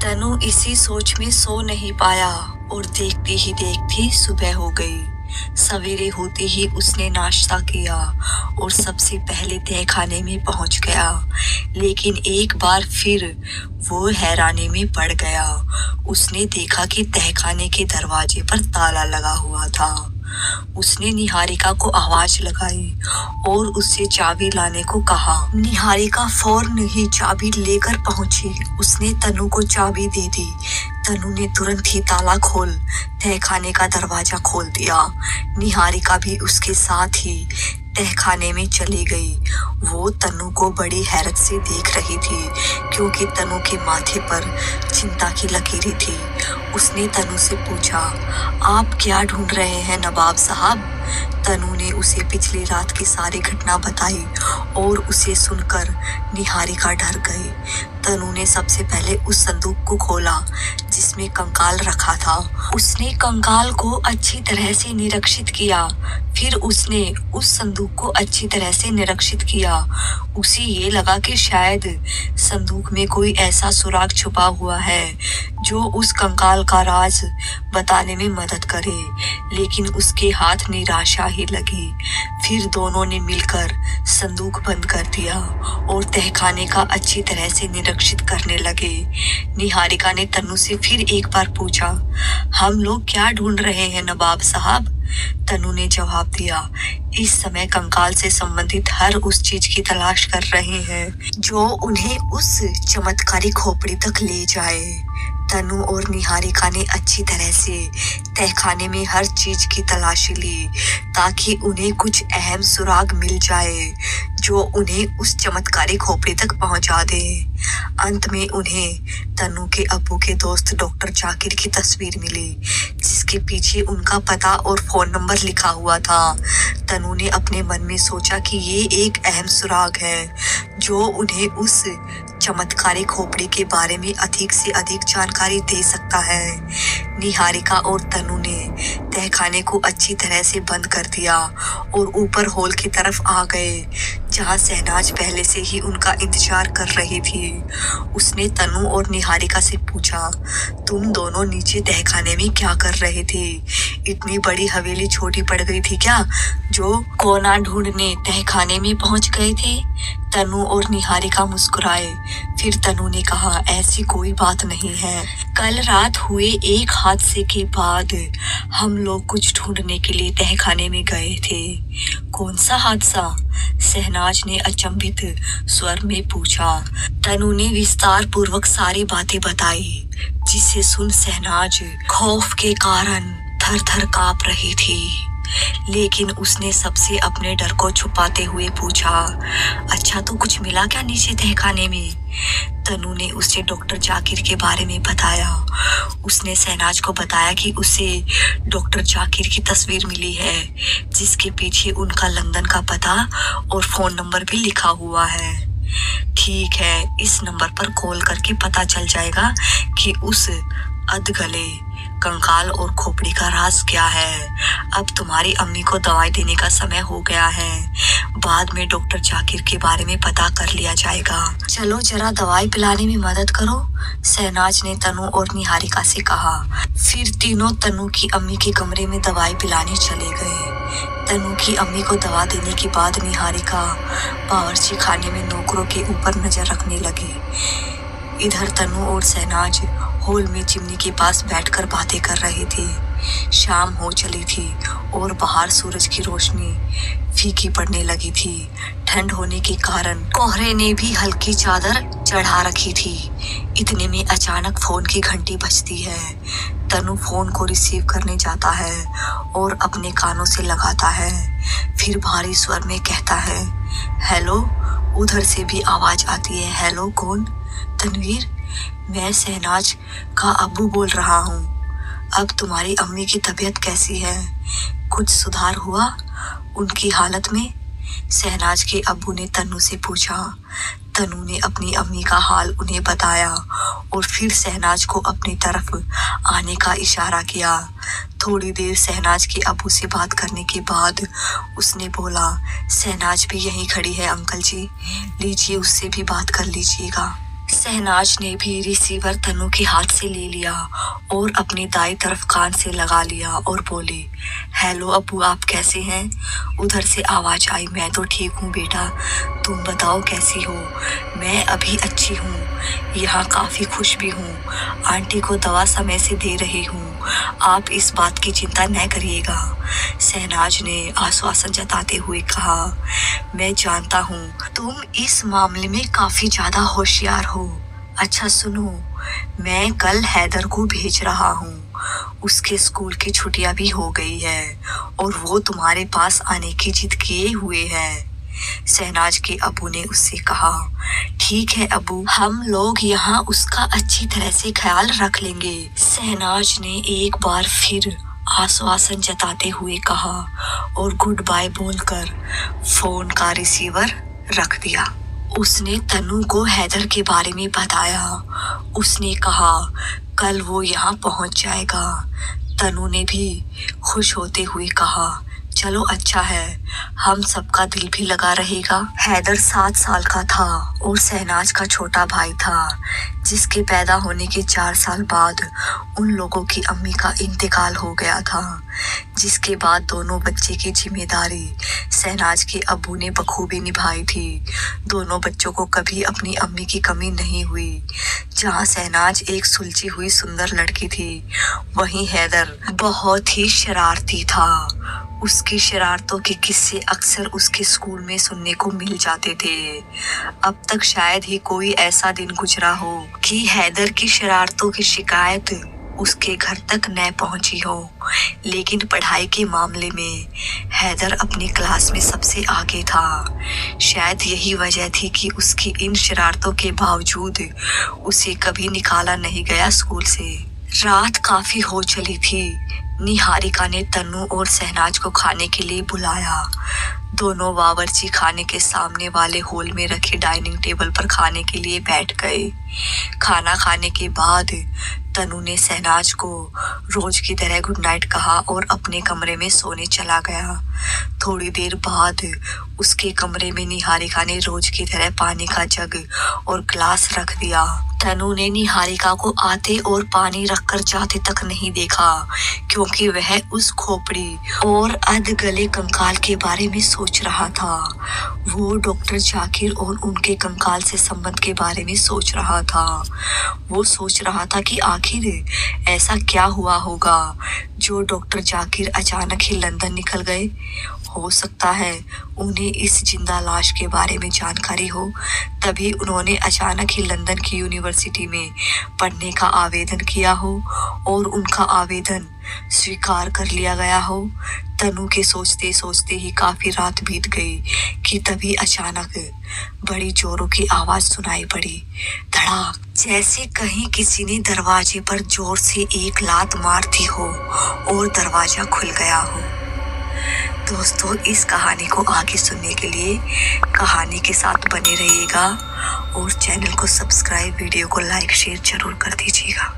तनु इसी सोच में सो नहीं पाया और देखते ही देखते सुबह हो गई। सवेरे होते ही उसने नाश्ता किया और सबसे पहले तहखाने में पहुंच गया, लेकिन एक बार फिर वो हैरानी में पड़ गया। उसने देखा कि तहखाने के दरवाजे पर ताला लगा हुआ था। उसने निहारिका को आवाज लगाई और उससे चाबी लाने को कहा। निहारिका फौरन ही चाबी लेकर पहुंची। उसने तनु को चाबी दे दी। तनु ने तुरंत ही ताला खोल तहखाने का दरवाजा खोल दिया। निहारिका भी उसके साथ ही तहखाने में चली गई। वो तनु को बड़ी हैरत से देख रही थी, क्योंकि तनु के माथे पर चिंता की लकीरें थी। उसने तनु से पूछा, आप क्या ढूंढ रहे हैं नवाब साहब? तनु ने उसे पिछली रात की सारी घटना बताई और उसे सुनकर निहारिका डर गई। तनु ने सबसे पहले उस संदूक को खोला जिसमें कंकाल रखा था। उसने कंकाल को अच्छी तरह से निरीक्षित किया। फिर उसने उस संदूक को अच्छी तरह से निरीक्षित किया। उसे ये लगा कि शायद संदूक में कोई ऐसा सुराग छुपा हुआ है जो उस कंकाल का राज बताने में मदद करे, लेकिन उसके हाथ निराशा ही लगी। फिर दोनों ने मिलकर संदूक बंद कर दिया और तहखाने का अच्छी तरह से निरीक्षित करने लगे। निहारिका ने तनु से फिर एक बार पूछा, हम लोग क्या ढूंढ रहे हैं नवाब साहब? तनु ने जवाब दिया, इस समय कंकाल से संबंधित हर उस चीज की तलाश कर रहे हैं जो उन्हें उस चमत्कारी खोपड़ी तक ले जाए। तनु और निहारिका ने अच्छी तरह से तहखाने में हर चीज की तलाशी ली ताकि उन्हें कुछ अहम सुराग मिल जाए जो उन्हें उस चमत्कारी खोपड़ी तक पहुंचा दे। अंत में उन्हें तनु के अब्बू के दोस्त डॉक्टर जाकिर की तस्वीर मिली, जिसके पीछे उनका पता और फोन नंबर लिखा हुआ था। तनु ने अपने मन में सोचा कि ये एक अहम सुराग है जो उन्हें उस चमत्कारी खोपड़ी के बारे में अधिक से अधिक जानकारी दे सकता है। निहारिका और तनु ने तहखाने को अच्छी तरह से बंद कर दिया और ऊपर हॉल की तरफ आ गए, जहां शहनाज पहले से ही उनका इंतजार कर रही थी। उसने तनु और निहारिका से पूछा, तुम दोनों नीचे तहखाने में क्या कर रहे थे? इतनी बड़ी हवेली छोटी पड़ गई थी क्या जो कोना ढूंढने तहखाने में पहुंच गए थे? तनु और निहारिका मुस्कुराए। फिर तनु ने कहा, ऐसी कोई बात नहीं है। कल रात हुए एक हादसे के बाद हम लोग कुछ ढूंढने के लिए तहखाने में गए थे। कौन सा हादसा? शहनाज ने अचंभित स्वर में पूछा। तनु ने विस्तार पूर्वक सारी बातें बताई, जिसे सुन शहनाज खौफ के कारण थर थर कांप रही थी। लेकिन उसने सबसे अपने डर को छुपाते हुए पूछा, अच्छा तो कुछ मिला क्या नीचे तहखाने में? तनु ने उसे डॉक्टर जाकिर के बारे में बताया। उसने शहनाज को बताया कि उसे डॉक्टर जाकिर की तस्वीर मिली है, जिसके पीछे उनका लंदन का पता और फोन नंबर भी लिखा हुआ है। ठीक है, इस नंबर पर कॉल करके पता चल जाएगा कि उस अधगले कंकाल और खोपड़ी का राज क्या है। अब तुम्हारी अम्मी को दवाई देने का समय हो गया है। बाद में डॉक्टर जाकिर के बारे में पता कर लिया जाएगा। चलो जरा दवाई पिलाने में मदद करो, शहनाज ने तनु और निहारिका से कहा। फिर तीनों तनु की अम्मी के कमरे में दवाई पिलाने चले गए। तनु की अम्मी को दवा देने के बाद निहारिका बावर्ची खाने में नौकरों के ऊपर नजर रखने लगी। इधर तनु और शहनाज हॉल में चिमनी के पास बैठकर बातें कर रहे थे। शाम हो चली थी और बाहर सूरज की रोशनी फीकी पड़ने लगी थी। ठंड होने के कारण कोहरे ने भी हल्की चादर चढ़ा रखी थी। इतने में अचानक फोन की घंटी बजती है। तनु फोन को रिसीव करने जाता है और अपने कानों से लगाता है। फिर भारी स्वर में कहता है, हेलो। उधर से भी आवाज आती है, हेलो कौन? तनवीर, मैं शहनाज का अब्बू बोल रहा हूँ। अब तुम्हारी अम्मी की तबीयत कैसी है? कुछ सुधार हुआ उनकी हालत में? शहनाज के अब्बू ने तनु से पूछा। तनु ने अपनी अम्मी का हाल उन्हें बताया और फिर शहनाज को अपनी तरफ आने का इशारा किया। थोड़ी देर शहनाज के अब्बू से बात करने के बाद उसने बोला, शहनाज भी यहीं खड़ी है अंकल जी, लीजिए उससे भी बात कर लीजिएगा। शहनाज ने भी रिसीवर तनु के हाथ से ले लिया और अपनी दाई तरफ कान से लगा लिया और बोली, हेलो अब्बू, आप कैसे हैं? उधर से आवाज आई, मैं तो ठीक हूँ बेटा, तुम बताओ कैसी हो? मैं अभी अच्छी हूँ, यहाँ काफी खुश भी हूँ, आंटी को दवा समय से दे रही हूँ, आप इस बात की चिंता न करिएगा। शहनाज ने आश्वासन जताते हुए कहा, मैं जानता हूँ तुम इस मामले में काफी ज्यादा होशियार हो। अच्छा सुनो, मैं कल हैदर को भेज रहा हूँ, उसके स्कूल की छुट्टियां भी हो गई है और वो तुम्हारे पास आने की जिद किए हुए है। शहनाज के अबू ने उससे कहा, ठीक है अबू, हम लोग यहाँ उसका अच्छी तरह से ख्याल रख लेंगे। शहनाज ने एक बार फिर आश्वासन जताते हुए कहा और गुड बाय बोलकर फोन का रिसीवर रख दिया। उसने तनु को हैदर के बारे में बताया। उसने कहा कल वो यहाँ पहुंच जाएगा। तनु ने भी खुश होते हुए कहा, चलो अच्छा है, हम सबका दिल भी लगा रहेगा। हैदर 7 साल का था और शहनाज का छोटा भाई था, जिसके पैदा होने के 4 साल बाद उन लोगों की अम्मी का इंतकाल हो गया था, जिसके बाद दोनों बच्चे की जिम्मेदारी शहनाज के अब्बू ने बखूबी निभाई थी। दोनों बच्चों को कभी अपनी अम्मी की कमी नहीं हुई। जहाँ शहनाज एक सुलझी हुई सुंदर लड़की थी, वहीं हैदर बहुत ही शरारती था। उसकी शरारतों के किस्से अक्सर उसके स्कूल में सुनने को मिल जाते थे। अब तक शायद ही कोई ऐसा दिन गुजरा हो कि हैदर की शरारतों की शिकायत उसके घर तक न पहुंची हो, लेकिन पढ़ाई के मामले में हैदर अपनी क्लास में सबसे आगे था। शायद यही वजह थी कि उसकी इन शरारतों के बावजूद उसे कभी निकाला नहीं गया स्कूल से। रात काफी हो चली थी। निहारिका ने तनु और शहनाज को खाने के लिए बुलाया। दोनों बावर्ची खाने के सामने वाले हॉल में रखे डाइनिंग टेबल पर खाने के लिए बैठ गए। खाना खाने के बाद तनु ने शहनाज को रोज की तरह गुड नाइट कहा और अपने कमरे में सोने चला गया। थोड़ी देर बाद उसके कमरे में निहारिका ने रोज की तरह पानी का जग और ग्लास रख दिया। तनु ने निहारिका को आते और पानी रखकर जाते तक नहीं देखा, क्योंकि वह उस खोपड़ी और अधगले कंकाल के बारे में सोच रहा था। वो डॉक्टर जाकिर और उनके कंकाल से संबंध के बारे में सोच रहा था। वो सोच रहा था कि आखिर ऐसा क्या हुआ होगा जो डॉक्टर जाकिर अचानक ही लंदन निकल गए। हो सकता है उन्हें इस जिंदा लाश के बारे में जानकारी हो, तभी उन्होंने अचानक ही लंदन की यूनिवर्सिटी में पढ़ने का आवेदन किया हो और उनका आवेदन स्वीकार कर लिया गया हो। तनु के सोचते सोचते ही काफी रात बीत गई कि तभी अचानक बड़ी जोरों की आवाज सुनाई पड़ी, धड़ाक, जैसे कहीं किसी ने दरवाजे पर जोर से एक लात मार दी हो और दरवाजा खुल गया हो। दोस्तों, इस कहानी को आगे सुनने के लिए कहानी के साथ बने रहिएगा और चैनल को सब्सक्राइब, वीडियो को लाइक शेयर जरूर कर दीजिएगा।